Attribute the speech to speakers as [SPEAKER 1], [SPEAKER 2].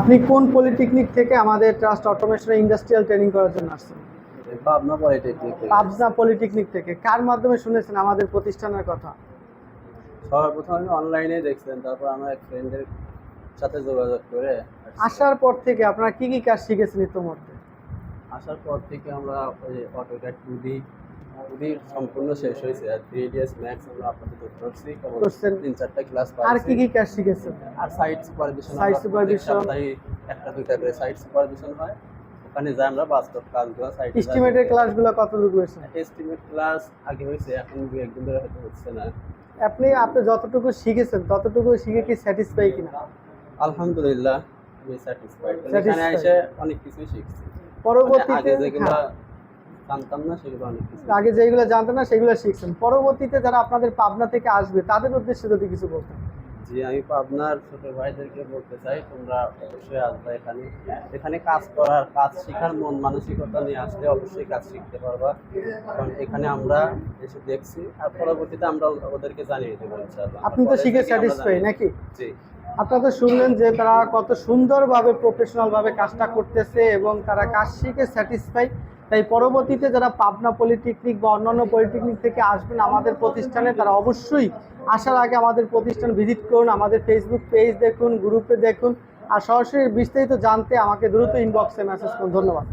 [SPEAKER 1] আপনি কোন পলিটেকনিক থেকে আমাদের ট্রাস্ট অটোমেশন ইন্ডাস্ট্রিয়াল ট্রেনিং করার জন্য আসছেন?
[SPEAKER 2] পাবনা পলিটেকনিক থেকে।
[SPEAKER 1] পাবনা পলিটেকনিক থেকে কার মাধ্যমে শুনেছেন আমাদের প্রতিষ্ঠানের কথা?
[SPEAKER 2] সর্বপ্রথম আমি অনলাইনে দেখছিলাম, তারপর আমার এক ফ্রেন্ডের সাথে যোগাযোগ করে
[SPEAKER 1] আসার পর থেকে আপনারা কি কি কাজ শিখেছেন ইতিমধ্যে?
[SPEAKER 2] আসার পর থেকে আমরা ওই অটোক্যাড 2D সম্পূর্ণ শেষ হয়েছে, আর 3ds ম্যাক্স আমরা আপাতত করছি,
[SPEAKER 1] করছেন।
[SPEAKER 2] 3-4টা ক্লাস
[SPEAKER 1] আর
[SPEAKER 2] পাইছি।
[SPEAKER 1] কি কি কাজ শিখেছেন?
[SPEAKER 2] আর সাইট সুপারভিশন,
[SPEAKER 1] Site supervision।
[SPEAKER 2] একটা দুইটা করে সাইট সুপারভিশন হয়, ওখানে যাই আমরা বাস্তব কাজগুলো সাইট
[SPEAKER 1] এস্টিমেটের ক্লাসগুলো কতটুকু হয়েছে?
[SPEAKER 2] এস্টিমেট ক্লাস আগে হয়েছে, এখন দু একদিন ধরে হয়তো হচ্ছে না।
[SPEAKER 1] আপনি যতটুকু শিখেছেন ততটুকু শিখে কি স্যাটিসফাই কিনা?
[SPEAKER 2] আলহামদুলিল্লাহ আমি স্যাটিসফাইড। এখানে
[SPEAKER 1] Satisfied।
[SPEAKER 2] এসে অনেক কিছুই শিখছি।
[SPEAKER 1] পরবর্তীতে
[SPEAKER 2] আগে যেগুলো
[SPEAKER 1] হ্যাঁ,
[SPEAKER 2] জানতাম না সেগুলো অনেক কিছু।
[SPEAKER 1] আগে যেগুলো জানতেন না সেগুলো শিখছেন। পরবর্তীতে যারা আপনাদের পাবনা থেকে আসবে তাদের উদ্দেশ্যে যদি কিছু বলতেন।
[SPEAKER 2] জি, আমি পাবনার ছোট ভাইদেরকে বলতে চাই, তোমরা অবশ্যই আসবে এখানে। এখানে কাজ করার, কাজ শেখার মন মানসিকতা নিয়ে আসলে অবশ্যই কাজ শিখতে পারবা। কারণ এখানে আমরা এসে দেখছি, আর পরবর্তীতে আমরা ওদেরকে জানিয়ে দেবো ইনশাআল্লাহ।
[SPEAKER 1] আপনি তো শিখে স্যাটিসফাই নাকি?
[SPEAKER 2] জি।
[SPEAKER 1] আপনারা তো শুনলেন যে তারা কত সুন্দরভাবে প্রফেশনালভাবে কাজটা করতেছে এবং তারা কাজ শিখে স্যাটিসফাই। তাই পরবর্তীতে যারা পাবনা পলিটেকনিক বা অন্যান্য পলিটেকনিক থেকে আসবেন আমাদের প্রতিষ্ঠানে, তারা অবশ্যই আসার আগে আমাদের প্রতিষ্ঠান ভিজিট করুন, আমাদের ফেসবুক পেজ দেখুন, গ্রুপে দেখুন। আর সরাসরি বিস্তারিত জানতে আমাকে দ্রুত ইনবক্সে মেসেজ করুন। ধন্যবাদ।